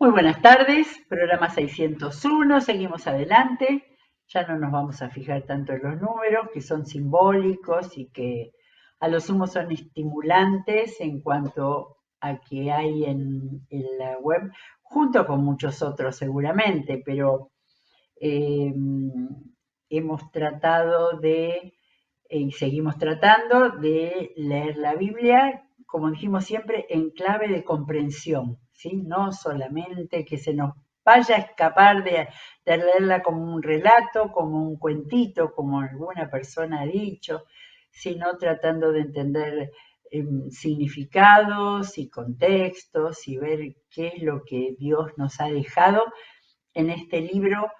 Muy buenas tardes, programa 601, seguimos adelante. Ya no nos vamos a fijar tanto en los números, que son simbólicos y que a lo sumo son estimulantes en cuanto a que hay en la web, junto con muchos otros seguramente, pero eh, hemos tratado de, y seguimos tratando de leer la Biblia, como dijimos siempre, en clave de comprensión, ¿sí? No solamente que se nos vaya a escapar de leerla como un relato, como un cuentito, como alguna persona ha dicho, sino tratando de entender significados y contextos y ver qué es lo que Dios nos ha dejado en este libro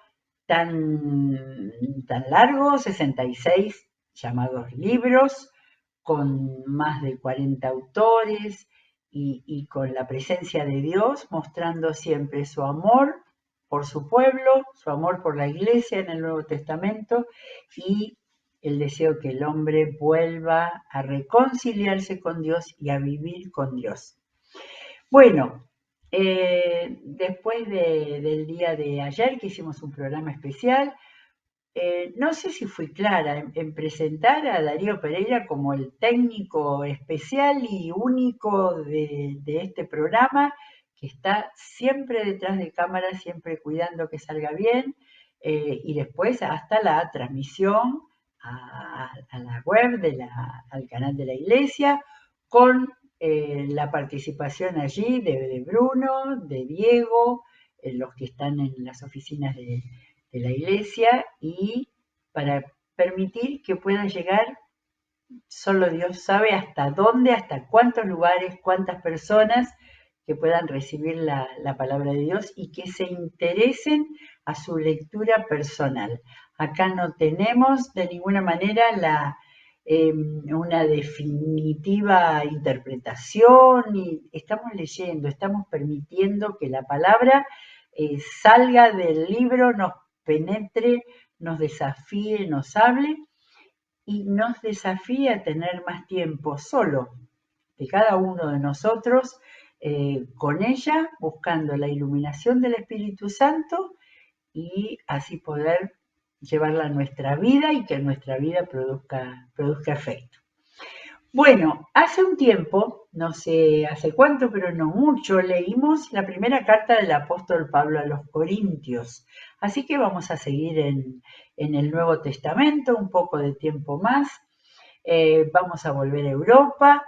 tan largo, 66 llamados libros, con más de 40 autores y con la presencia de Dios, mostrando siempre su amor por su pueblo, su amor por la iglesia en el Nuevo Testamento y el deseo que el hombre vuelva a reconciliarse con Dios y a vivir con Dios. Bueno, después del día de ayer que hicimos un programa especial, no sé si fui clara en presentar a Darío Pereira como el técnico especial y único de este programa, que está siempre detrás de cámara, siempre cuidando que salga bien, y después hasta la transmisión a la web, al canal de la iglesia, con la participación allí de Bruno, de Diego, los que están en las oficinas de la iglesia y para permitir que pueda llegar, solo Dios sabe hasta dónde, hasta cuántos lugares, cuántas personas que puedan recibir la palabra de Dios y que se interesen a su lectura personal. Acá no tenemos de ninguna manera una definitiva interpretación, y estamos leyendo, estamos permitiendo que la palabra salga del libro, nos penetre, nos desafíe, nos hable y nos desafíe a tener más tiempo solo de cada uno de nosotros con ella, buscando la iluminación del Espíritu Santo y así poder llevarla a nuestra vida y que nuestra vida produzca efecto. Bueno, hace un tiempo, no sé hace cuánto, pero no mucho, leímos la primera carta del apóstol Pablo a los Corintios. Así que vamos a seguir en el Nuevo Testamento un poco de tiempo más. Vamos a volver a Europa,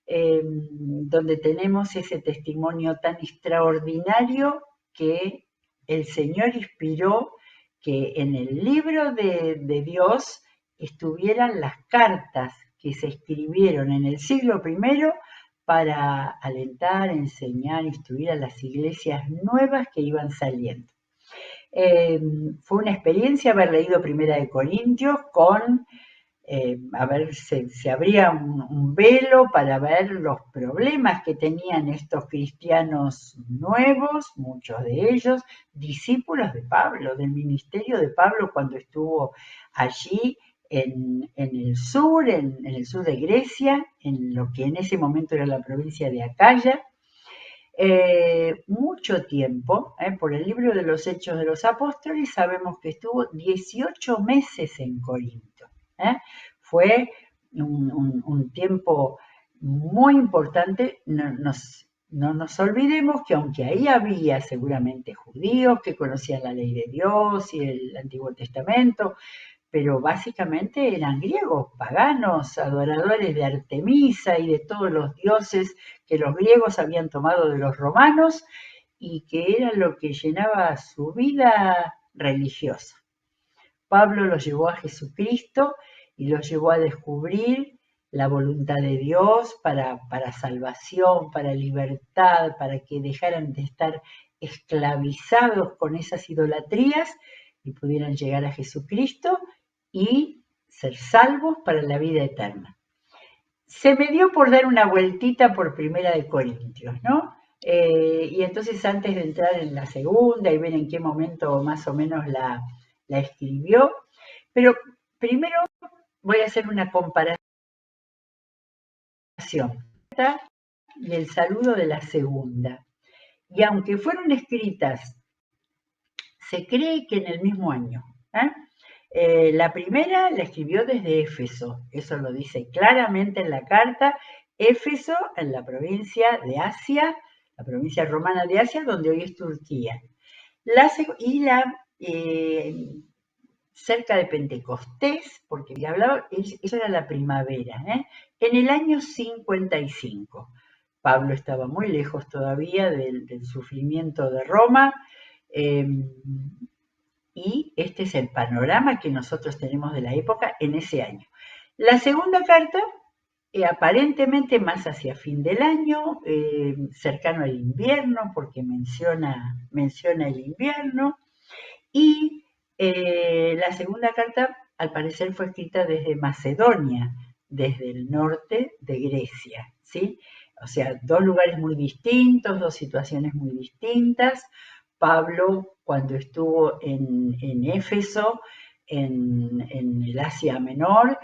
donde tenemos ese testimonio tan extraordinario que el Señor inspiró que en el libro de Dios estuvieran las cartas que se escribieron en el siglo I para alentar, enseñar, instruir a las iglesias nuevas que iban saliendo. Fue una experiencia haber leído Primera de Corintios con a ver, se abría un velo para ver los problemas que tenían estos cristianos nuevos, muchos de ellos discípulos de Pablo, del ministerio de Pablo cuando estuvo allí en el sur de Grecia, en lo que en ese momento era la provincia de Acaya. Mucho tiempo, por el libro de los Hechos de los Apóstoles, sabemos que estuvo 18 meses en Corinto. Fue un tiempo muy importante. No nos olvidemos que aunque ahí había seguramente judíos que conocían la ley de Dios y el Antiguo Testamento, pero básicamente eran griegos, paganos, adoradores de Artemisa y de todos los dioses que los griegos habían tomado de los romanos y que era lo que llenaba su vida religiosa. Pablo los llevó a Jesucristo y los llevó a descubrir la voluntad de Dios para salvación, para libertad, para que dejaran de estar esclavizados con esas idolatrías y pudieran llegar a Jesucristo y ser salvos para la vida eterna. Se me dio por dar una vueltita por Primera de Corintios, ¿no? Y entonces antes de entrar en la segunda y ver en qué momento más o menos la escribió, pero primero voy a hacer una comparación y el saludo de la segunda. y aunque fueron escritas, se cree que en el mismo año. La primera la escribió desde Éfeso, eso lo dice claramente en la carta. Éfeso, en la provincia de Asia, la provincia romana de Asia, donde hoy es Turquía. Cerca de Pentecostés, porque ya hablaba, eso era la primavera, en el año 55. Pablo estaba muy lejos todavía del sufrimiento de Roma, y este es el panorama que nosotros tenemos de la época en ese año. La segunda carta, aparentemente más hacia fin del año, cercano al invierno, porque menciona el invierno, y la segunda carta, al parecer, fue escrita desde Macedonia, desde el norte de Grecia, ¿sí? O sea, dos lugares muy distintos, dos situaciones muy distintas. Pablo, cuando estuvo en Éfeso, en el Asia Menor,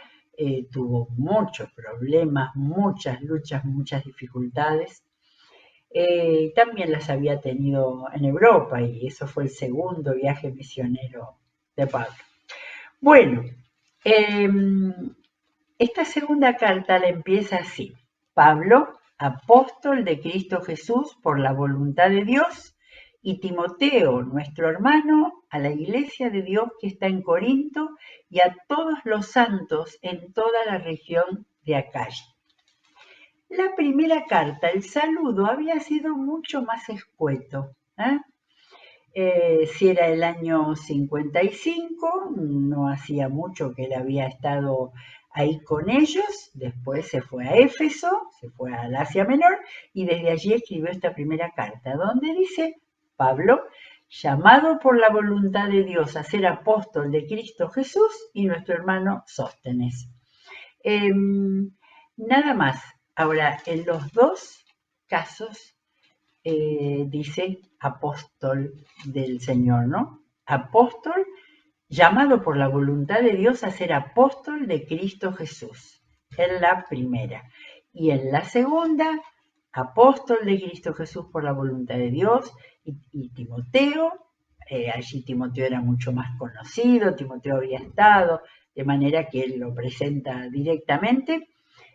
tuvo muchos problemas, muchas luchas, muchas dificultades. También las había tenido en Europa y eso fue el segundo viaje misionero de Pablo. Bueno, esta segunda carta la empieza así: Pablo, apóstol de Cristo Jesús por la voluntad de Dios, y Timoteo, nuestro hermano, a la iglesia de Dios que está en Corinto y a todos los santos en toda la región de Acaya. La primera carta, el saludo, había sido mucho más escueto. Si era el año 55, no hacía mucho que él había estado ahí con ellos, después se fue a Éfeso, se fue al Asia Menor, y desde allí escribió esta primera carta, donde dice: Pablo, llamado por la voluntad de Dios a ser apóstol de Cristo Jesús, y nuestro hermano Sóstenes. Nada más. Ahora, en los dos casos dice apóstol del Señor, ¿no? Apóstol, llamado por la voluntad de Dios a ser apóstol de Cristo Jesús, en la primera. Y en la segunda, apóstol de Cristo Jesús por la voluntad de Dios, y Timoteo, allí Timoteo era mucho más conocido, Timoteo había estado, de manera que él lo presenta directamente,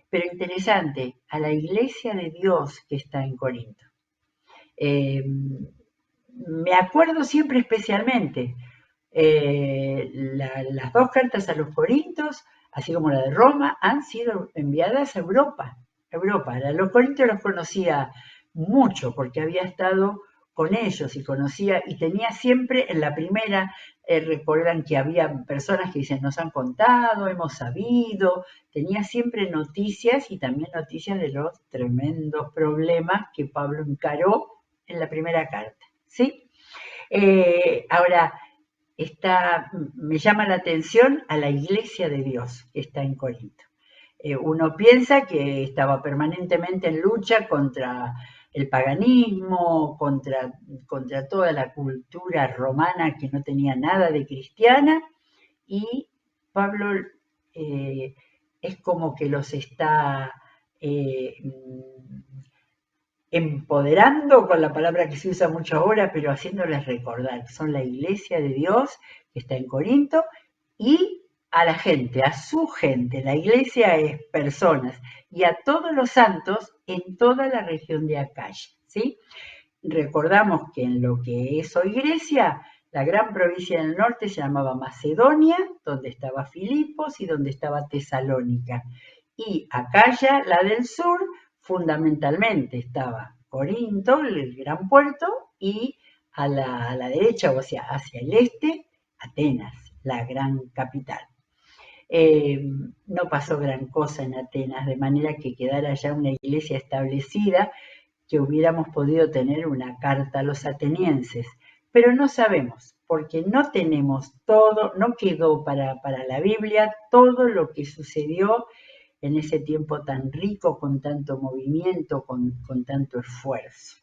pero interesante, a la iglesia de Dios que está en Corinto. Me acuerdo siempre especialmente las dos cartas a los Corintios, así como la de Roma, han sido enviadas a Europa. A los Corintios los conocía mucho porque había estado con ellos y conocía, y tenía siempre en la primera, recuerdan que había personas que dicen, nos han contado, hemos sabido, tenía siempre noticias, y también noticias de los tremendos problemas que Pablo encaró en la primera carta, ¿sí? Ahora, me llama la atención a la iglesia de Dios que está en Corinto. Uno piensa que estaba permanentemente en lucha contra el paganismo, contra toda la cultura romana que no tenía nada de cristiana, y Pablo es como que los está empoderando, con la palabra que se usa mucho ahora, pero haciéndoles recordar que son la iglesia de Dios que está en Corinto, y a la gente, a su gente. La iglesia es personas, y a todos los santos en toda la región de Acaya, ¿sí? Recordamos que en lo que es hoy Grecia, la gran provincia del norte se llamaba Macedonia, donde estaba Filipos y donde estaba Tesalónica. Y Acaya, la del sur, fundamentalmente estaba Corinto, el gran puerto, y a la derecha, o sea, hacia el este, Atenas, la gran capital. No pasó gran cosa en Atenas, de manera que quedara ya una iglesia establecida, que hubiéramos podido tener una carta a los atenienses, pero no sabemos, porque no tenemos todo, no quedó para la Biblia todo lo que sucedió en ese tiempo tan rico, con tanto movimiento, con tanto esfuerzo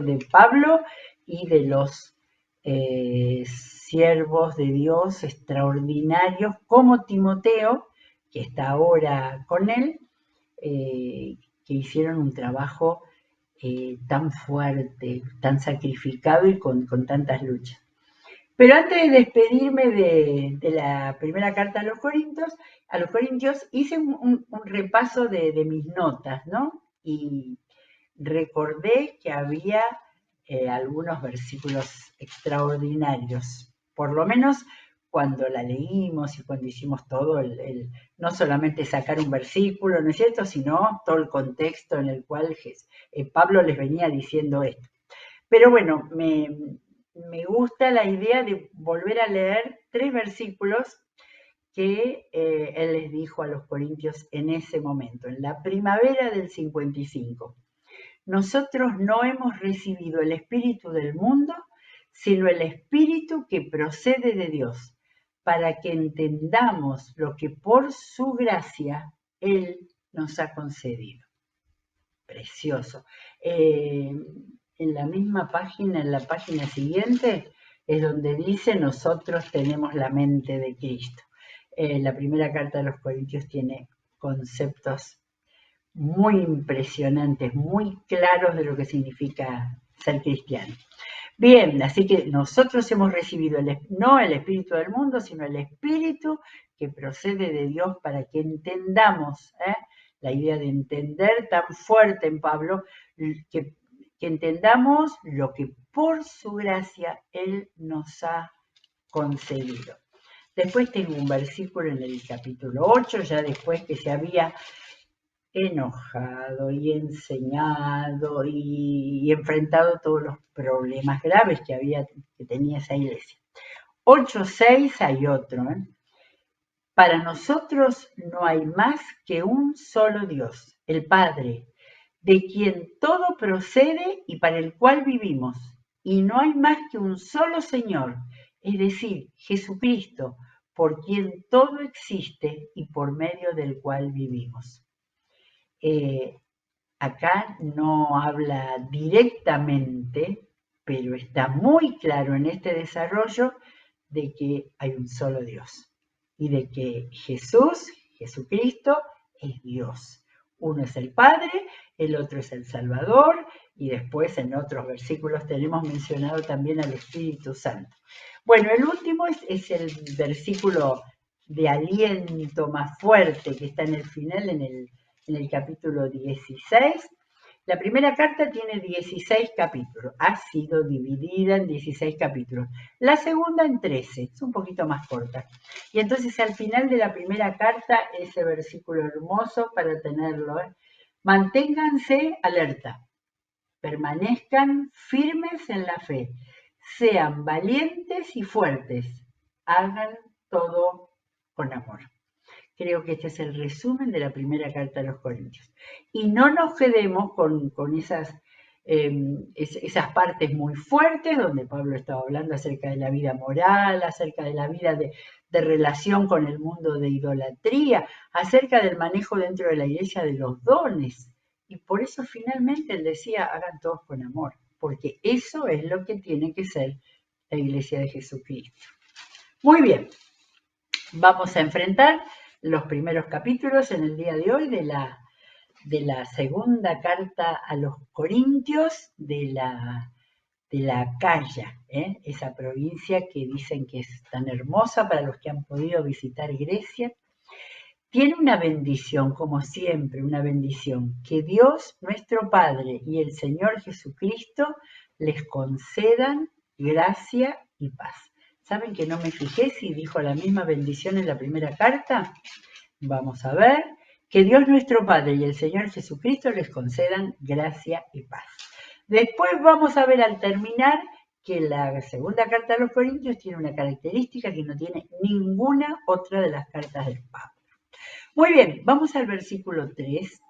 de Pablo y de los siervos de Dios extraordinarios como Timoteo, que está ahora con él, que hicieron un trabajo tan fuerte, tan sacrificado y con tantas luchas. Pero antes de despedirme de la primera carta a los Corintios hice un repaso de mis notas, ¿no? Y recordé que había algunos versículos extraordinarios, por lo menos cuando la leímos y cuando hicimos todo, no solamente sacar un versículo, ¿no es cierto?, sino todo el contexto en el cual Pablo les venía diciendo esto. Pero bueno, me gusta la idea de volver a leer 3 versículos que él les dijo a los corintios en ese momento, en la primavera del 55. Nosotros no hemos recibido el espíritu del mundo, sino el espíritu que procede de Dios, para que entendamos lo que por su gracia Él nos ha concedido. Precioso. En la misma página, en la página siguiente, es donde dice: nosotros tenemos la mente de Cristo. La primera carta de los Corintios tiene conceptos muy impresionantes, muy claros de lo que significa ser cristiano. Bien, así que nosotros hemos recibido no el espíritu del mundo, sino el espíritu que procede de Dios, para que entendamos, la idea de entender tan fuerte en Pablo, que entendamos lo que por su gracia Él nos ha concedido. Después tengo un versículo en el capítulo 8, ya después que se había enojado y enseñado y enfrentado todos los problemas graves que tenía esa iglesia. 8:6 hay otro. Para nosotros no hay más que un solo Dios, el Padre, de quien todo procede y para el cual vivimos. Y no hay más que un solo Señor, es decir, Jesucristo, por quien todo existe y por medio del cual vivimos. Acá no habla directamente, pero está muy claro en este desarrollo de que hay un solo Dios y de que Jesucristo, es Dios. Uno es el Padre, el otro es el Salvador, y después en otros versículos tenemos mencionado también al Espíritu Santo. Bueno, el último es el versículo de aliento más fuerte que está en el final, en el capítulo 16. La primera carta tiene 16 capítulos, ha sido dividida en 16 capítulos. La segunda en 13, es un poquito más corta. Y entonces al final de la primera carta, ese versículo hermoso para tenerlo, manténganse alerta, permanezcan firmes en la fe, sean valientes y fuertes, hagan todo con amor. Creo que este es el resumen de la primera carta a los Corintios. Y no nos quedemos con esas partes muy fuertes donde Pablo estaba hablando acerca de la vida moral, acerca de la vida de relación con el mundo de idolatría, acerca del manejo dentro de la iglesia de los dones. Y por eso finalmente él decía: hagan todos con amor, porque eso es lo que tiene que ser la iglesia de Jesucristo. Muy bien, vamos a enfrentar los primeros capítulos en el día de hoy de la segunda carta a los Corintios de la Acaya, esa provincia que dicen que es tan hermosa para los que han podido visitar Grecia. Tiene una bendición, como siempre, una bendición, que Dios nuestro Padre y el Señor Jesucristo les concedan gracia y paz. ¿Saben que no me fijé si dijo la misma bendición en la primera carta? Vamos a ver. Que Dios nuestro Padre y el Señor Jesucristo les concedan gracia y paz. Después vamos a ver al terminar que la segunda carta a los Corintios tiene una característica que no tiene ninguna otra de las cartas del Papa. Muy bien, vamos al versículo 3.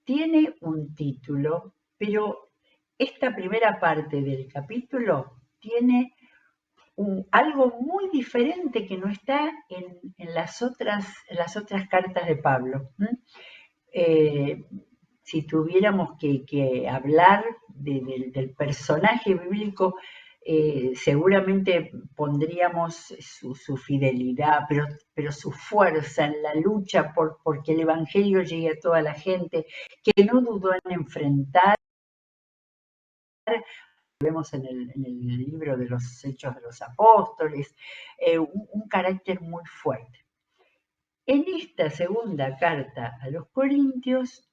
Tiene un título, pero esta primera parte del capítulo tiene algo muy diferente que no está en las otras cartas de Pablo. Si tuviéramos que hablar del personaje bíblico, seguramente pondríamos su fidelidad, pero su fuerza en la lucha porque el Evangelio llegue a toda la gente, que no dudó en enfrentar vemos en el libro de los Hechos de los Apóstoles, un carácter muy fuerte. En esta segunda carta a los Corintios,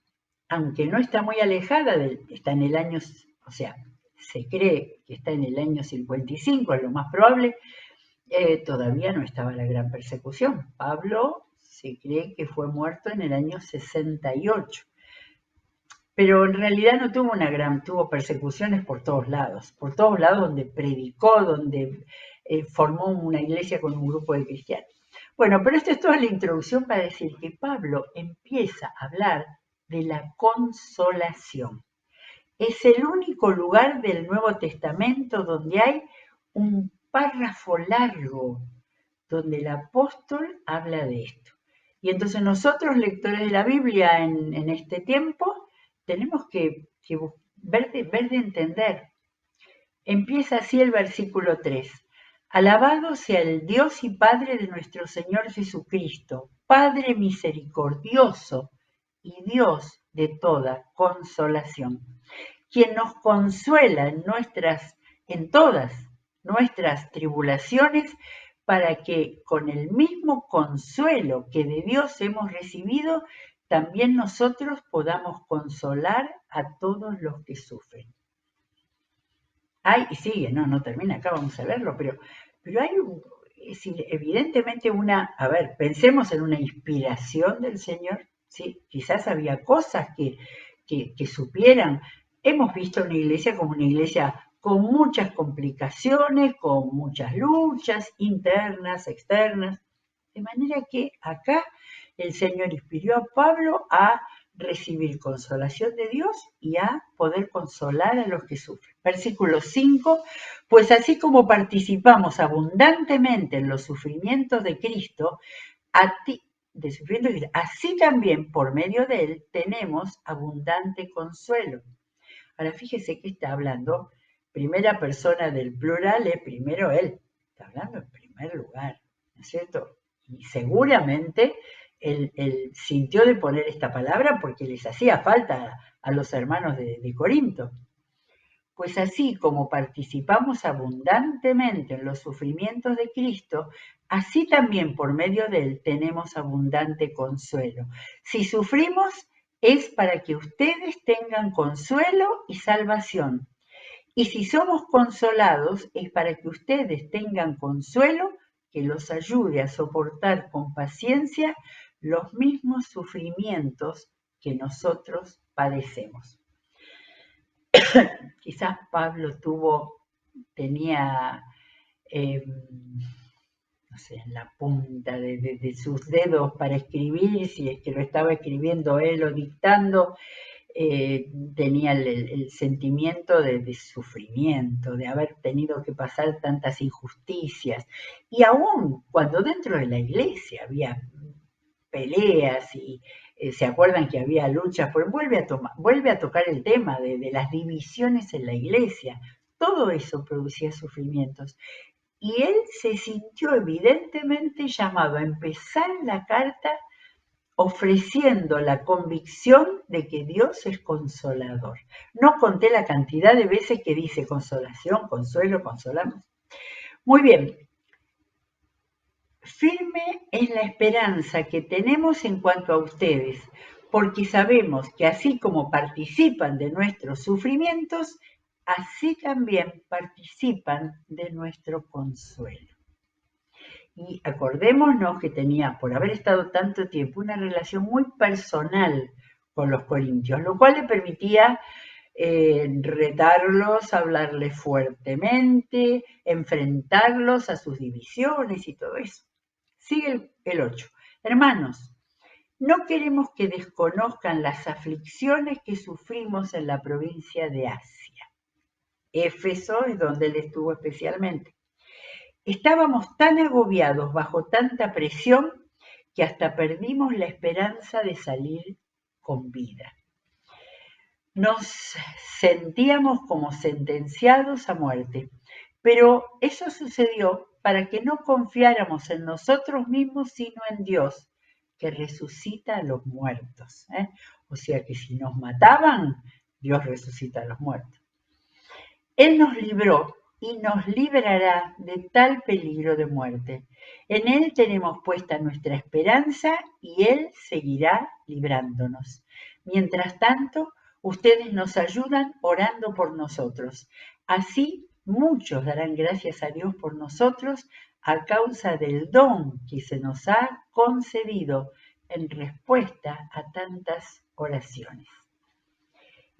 aunque no está muy alejada, está en el año, o sea, se cree que está en el año 55, es lo más probable, todavía no estaba la gran persecución. Pablo se cree que fue muerto en el año 68. Pero en realidad no tuvo persecuciones por todos lados donde predicó, donde formó una iglesia con un grupo de cristianos. Bueno, pero esto es toda la introducción para decir que Pablo empieza a hablar de la consolación. Es el único lugar del Nuevo Testamento donde hay un párrafo largo donde el apóstol habla de esto. Y entonces nosotros, lectores de la Biblia en este tiempo, tenemos que ver de entender. Empieza así el versículo 3. Alabado sea el Dios y Padre de nuestro Señor Jesucristo, Padre misericordioso y Dios de toda consolación, quien nos consuela en todas nuestras tribulaciones, para que con el mismo consuelo que de Dios hemos recibido, también nosotros podamos consolar a todos los que sufren. Y sigue, no termina acá, vamos a verlo, pero hay evidentemente pensemos en una inspiración del Señor, ¿sí? Quizás había cosas que supieran. Hemos visto una iglesia como una iglesia con muchas complicaciones, con muchas luchas internas, externas, de manera que acá el Señor inspiró a Pablo a recibir consolación de Dios y a poder consolar a los que sufren. Versículo 5, pues así como participamos abundantemente en los sufrimientos de Cristo, así también por medio de él tenemos abundante consuelo. Ahora fíjese que está hablando primera persona del plural, es primero él, está hablando en primer lugar, ¿no es cierto? Y seguramente él sintió de poner esta palabra porque les hacía falta a los hermanos de Corinto. Pues así como participamos abundantemente en los sufrimientos de Cristo, así también por medio de él tenemos abundante consuelo. Si sufrimos, es para que ustedes tengan consuelo y salvación. Y si somos consolados, es para que ustedes tengan consuelo que los ayude a soportar con paciencia los mismos sufrimientos que nosotros padecemos. Quizás Pablo tenía, no sé, en la punta de sus dedos para escribir, si es que lo estaba escribiendo él o dictando, tenía el sentimiento de sufrimiento, de haber tenido que pasar tantas injusticias. Y aún cuando dentro de la iglesia había peleas y se acuerdan que había luchas, pues vuelve a tocar el tema de las divisiones en la iglesia. Todo eso producía sufrimientos. Y él se sintió evidentemente llamado a empezar la carta ofreciendo la convicción de que Dios es consolador. No conté la cantidad de veces que dice consolación, consuelo, consolamos. Muy bien. Firme es la esperanza que tenemos en cuanto a ustedes, porque sabemos que así como participan de nuestros sufrimientos, así también participan de nuestro consuelo. Y acordémonos que tenía, por haber estado tanto tiempo, una relación muy personal con los corintios, lo cual le permitía retarlos, hablarles fuertemente, enfrentarlos a sus divisiones y todo eso. Sigue el 8. Hermanos, no queremos que desconozcan las aflicciones que sufrimos en la provincia de Asia. Éfeso es donde él estuvo especialmente. Estábamos tan agobiados bajo tanta presión que hasta perdimos la esperanza de salir con vida. Nos sentíamos como sentenciados a muerte, pero eso sucedió para que no confiáramos en nosotros mismos, sino en Dios, que resucita a los muertos. O sea que si nos mataban, Dios resucita a los muertos. Él nos libró y nos librará de tal peligro de muerte. En Él tenemos puesta nuestra esperanza y Él seguirá librándonos. Mientras tanto, ustedes nos ayudan orando por nosotros. Así, muchos darán gracias a Dios por nosotros a causa del don que se nos ha concedido en respuesta a tantas oraciones.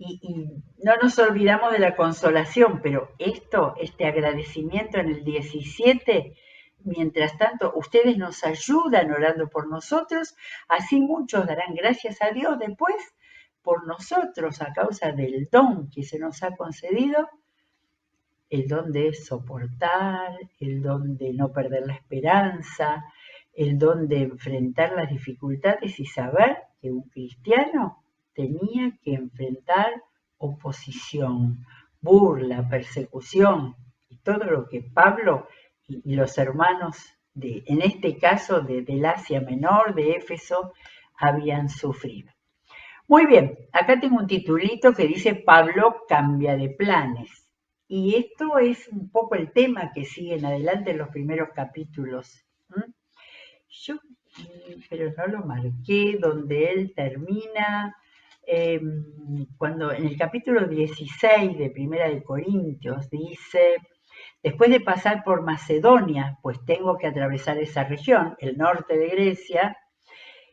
Y no nos olvidamos de la consolación, pero este agradecimiento en el 17, mientras tanto, ustedes nos ayudan orando por nosotros, así muchos darán gracias a Dios después por nosotros a causa del don que se nos ha concedido, el don de soportar, el don de no perder la esperanza, el don de enfrentar las dificultades y saber que un cristiano tenía que enfrentar oposición, burla, persecución y todo lo que Pablo y los hermanos en este caso del Asia Menor, de Éfeso, habían sufrido. Muy bien, acá tengo un titulito que dice Pablo cambia de planes. Y esto es un poco el tema que sigue en adelante en los primeros capítulos. Yo, pero no lo marqué, donde él termina, cuando en el capítulo 16 de Primera de Corintios dice, después de pasar por Macedonia, pues tengo que atravesar esa región, el norte de Grecia,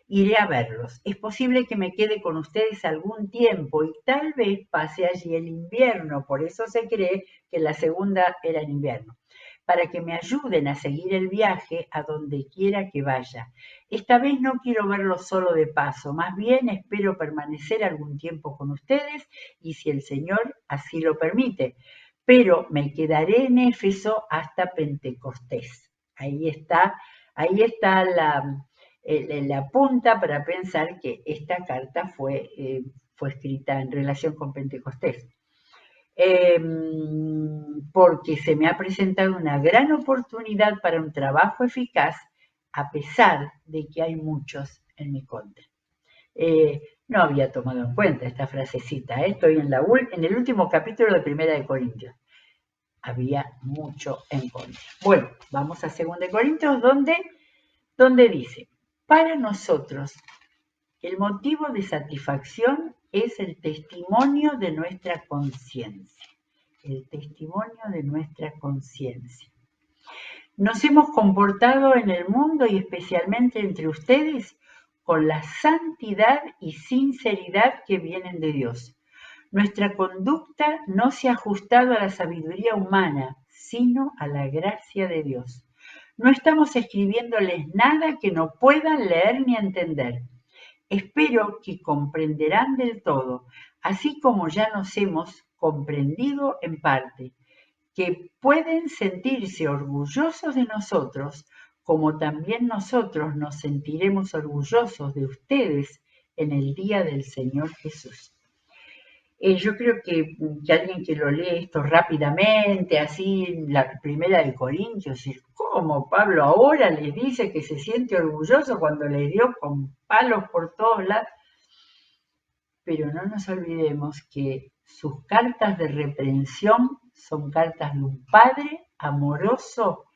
iré a verlos. Es posible que me quede con ustedes algún tiempo y tal vez pase allí el invierno, por eso se cree que la segunda era en invierno, para que me ayuden a seguir el viaje a donde quiera que vaya. Esta vez no quiero verlos solo de paso, más bien espero permanecer algún tiempo con ustedes y si el Señor así lo permite, pero me quedaré en Éfeso hasta Pentecostés. Ahí está la punta para pensar que esta carta fue escrita en relación con Pentecostés. Porque se me ha presentado una gran oportunidad para un trabajo eficaz, a pesar de que hay muchos en mi contra. No había tomado en cuenta esta frasecita, estoy en el último capítulo de Primera de Corintios. Había mucho en contra. Bueno, vamos a 2 de Corintios, donde dice, para nosotros, el motivo de satisfacción es el testimonio de nuestra conciencia. El testimonio de nuestra conciencia. Nos hemos comportado en el mundo y especialmente entre ustedes con la santidad y sinceridad que vienen de Dios. Nuestra conducta no se ha ajustado a la sabiduría humana, sino a la gracia de Dios. No estamos escribiéndoles nada que no puedan leer ni entender. Espero que comprenderán del todo, así como ya nos hemos comprendido en parte, que pueden sentirse orgullosos de nosotros, como también nosotros nos sentiremos orgullosos de ustedes en el día del Señor Jesús. Yo creo que alguien que lo lee esto rápidamente, así, la primera de Corintios, es como Pablo ahora les dice que se siente orgulloso cuando le dio con palos por todos lados. Pero no nos olvidemos que sus cartas de reprensión son cartas de un padre amoroso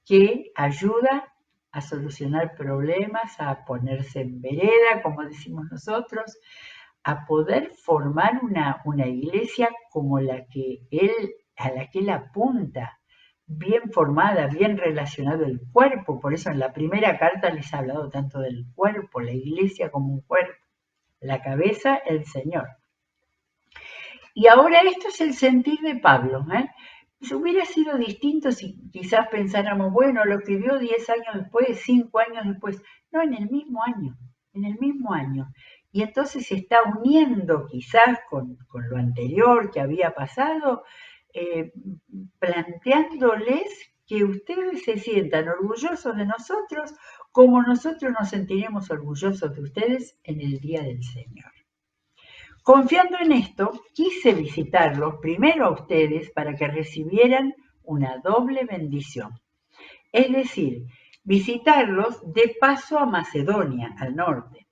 que ayuda a solucionar problemas, a ponerse en vereda, como decimos nosotros, a poder formar una iglesia como a la que él apunta, bien formada, bien relacionado el cuerpo. Por eso en la primera carta les ha hablado tanto del cuerpo, la iglesia como un cuerpo, la cabeza, el Señor. Y ahora esto es el sentir de Pablo. Si hubiera sido distinto si quizás pensáramos, bueno, lo escribió 10 años después, 5 años después. No, en el mismo año, en el mismo año. Y entonces se está uniendo quizás con lo anterior que había pasado, planteándoles que ustedes se sientan orgullosos de nosotros como nosotros nos sentiremos orgullosos de ustedes en el día del Señor. Confiando en esto, quise visitarlos primero a ustedes para que recibieran una doble bendición. Es decir, visitarlos de paso a Macedonia, al norte,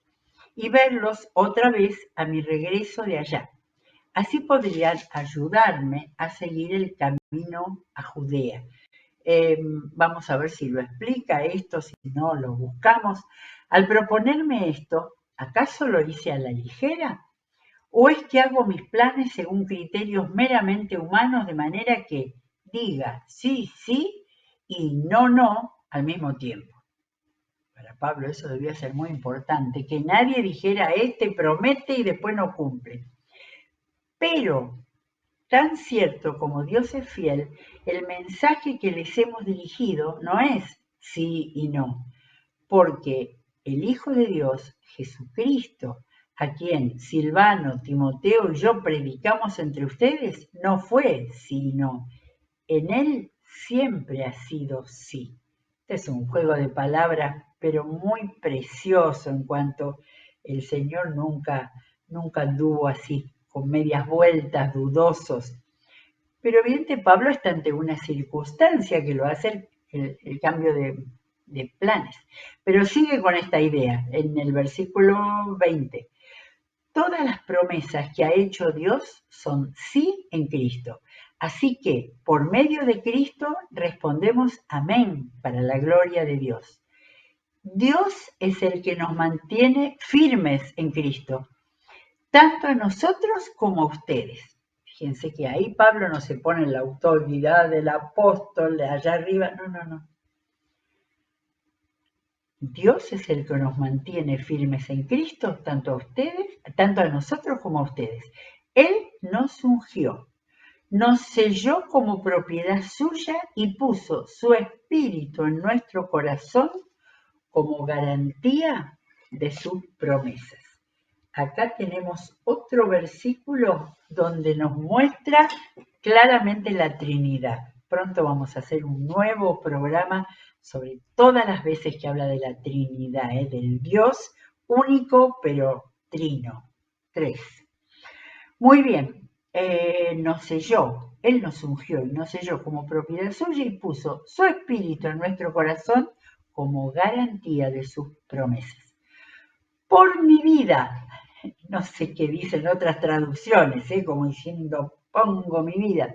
y verlos otra vez a mi regreso de allá. Así podrían ayudarme a seguir el camino a Judea. Vamos a ver si lo explica esto, si no lo buscamos. Al proponerme esto, ¿acaso lo hice a la ligera? ¿O es que hago mis planes según criterios meramente humanos de manera que diga sí, sí y no, no al mismo tiempo? Para Pablo eso debía ser muy importante, que nadie dijera este promete y después no cumple. Pero tan cierto como Dios es fiel, el mensaje que les hemos dirigido no es sí y no, porque el Hijo de Dios, Jesucristo, a quien Silvano, Timoteo y yo predicamos entre ustedes, no fue sí y no. En él siempre ha sido sí. Este es un juego de palabras, pero muy precioso en cuanto el Señor nunca anduvo así, con medias vueltas, dudosos. Pero evidente Pablo está ante una circunstancia que lo hace el cambio de planes. Pero sigue con esta idea en el versículo 20. Todas las promesas que ha hecho Dios son sí en Cristo. Así que por medio de Cristo respondemos amén para la gloria de Dios. Dios es el que nos mantiene firmes en Cristo, tanto a nosotros como a ustedes. Fíjense que ahí Pablo no se pone en la autoridad del apóstol de allá arriba, no. Dios es el que nos mantiene firmes en Cristo, tanto a ustedes, tanto a nosotros como a ustedes. Él nos ungió, nos selló como propiedad suya y puso su espíritu en nuestro corazón como garantía de sus promesas. Acá tenemos otro versículo donde nos muestra claramente la Trinidad. Pronto vamos a hacer un nuevo programa sobre todas las veces que habla de la Trinidad, del Dios único pero trino, tres. Muy bien, nos selló, Él nos ungió y nos selló como propiedad suya y puso su espíritu en nuestro corazón como garantía de sus promesas. Por mi vida, no sé qué dicen otras traducciones, como diciendo, pongo mi vida.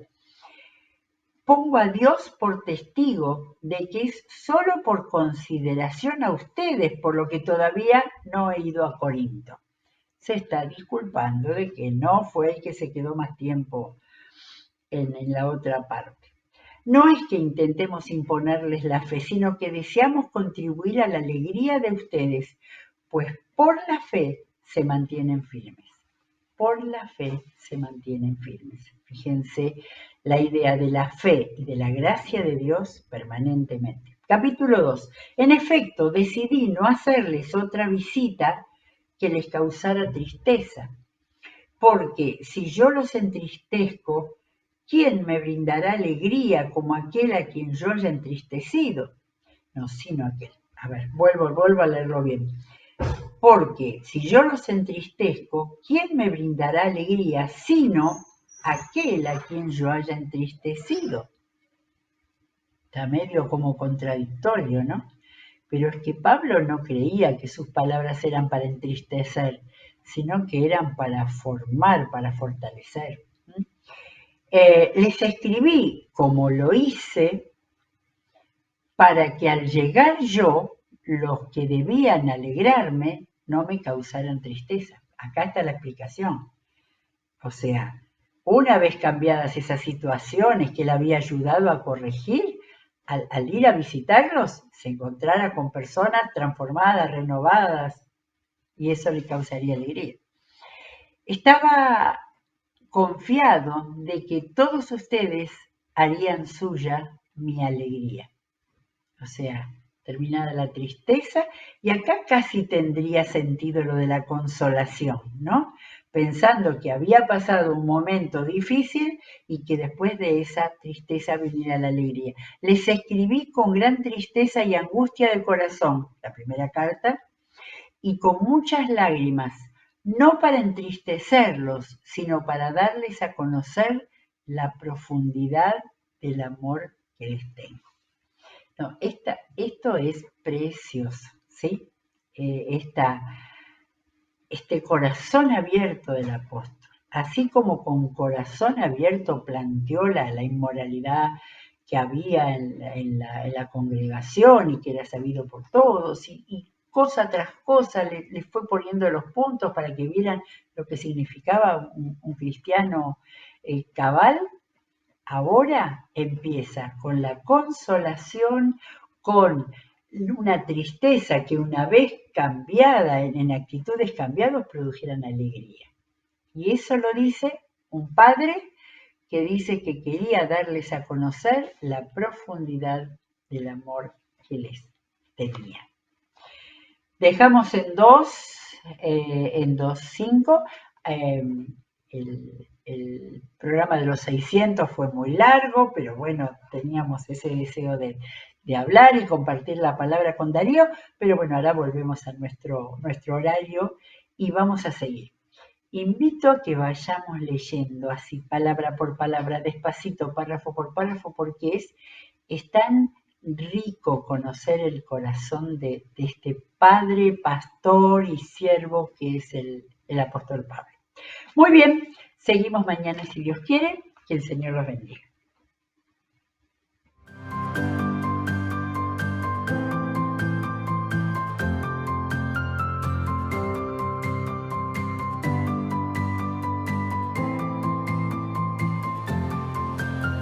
Pongo a Dios por testigo de que es solo por consideración a ustedes por lo que todavía no he ido a Corinto. Se está disculpando de que no fue el que se quedó más tiempo en la otra parte. No es que intentemos imponerles la fe, sino que deseamos contribuir a la alegría de ustedes, pues por la fe se mantienen firmes. Por la fe se mantienen firmes. Fíjense la idea de la fe y de la gracia de Dios permanentemente. Capítulo 2. En efecto, decidí no hacerles otra visita que les causara tristeza, porque si yo los entristezco, ¿quién me brindará alegría como aquel a quien yo haya entristecido? No, sino aquel. A ver, vuelvo a leerlo bien. Porque si yo los entristezco, ¿quién me brindará alegría sino aquel a quien yo haya entristecido? Está medio como contradictorio, ¿no? Pero es que Pablo no creía que sus palabras eran para entristecer, sino que eran para formar, para fortalecer. Les escribí como lo hice para que al llegar yo, los que debían alegrarme no me causaran tristeza. Acá está la explicación. O sea, una vez cambiadas esas situaciones que él había ayudado a corregir, al ir a visitarlos, se encontrara con personas transformadas, renovadas, y eso le causaría alegría. Estaba confiado de que todos ustedes harían suya mi alegría. O sea, terminada la tristeza, y acá casi tendría sentido lo de la consolación, ¿no? Pensando que había pasado un momento difícil y que después de esa tristeza viniera la alegría. Les escribí con gran tristeza y angustia del corazón, la primera carta, y con muchas lágrimas, no para entristecerlos, sino para darles a conocer la profundidad del amor que les tengo. No, esto es precioso, ¿sí? Este corazón abierto del apóstol. así como con corazón abierto planteó la inmoralidad que había en la congregación y que era sabido por todos, y cosa tras cosa les fue poniendo los puntos para que vieran lo que significaba un cristiano cabal. Ahora empieza con la consolación, con una tristeza que una vez cambiada, en actitudes cambiadas, produjeran alegría. Y eso lo dice un padre que dice que quería darles a conocer la profundidad del amor que les tenía. Dejamos en 2.5. El programa de los 600 fue muy largo, pero bueno, teníamos ese deseo de hablar y compartir la palabra con Darío, pero bueno, ahora volvemos a nuestro horario y vamos a seguir. Invito a que vayamos leyendo así palabra por palabra, despacito, párrafo por párrafo, porque es tan rico conocer el corazón de este padre, pastor y siervo que es el apóstol Pablo. Muy bien, seguimos mañana si Dios quiere, que el Señor los bendiga.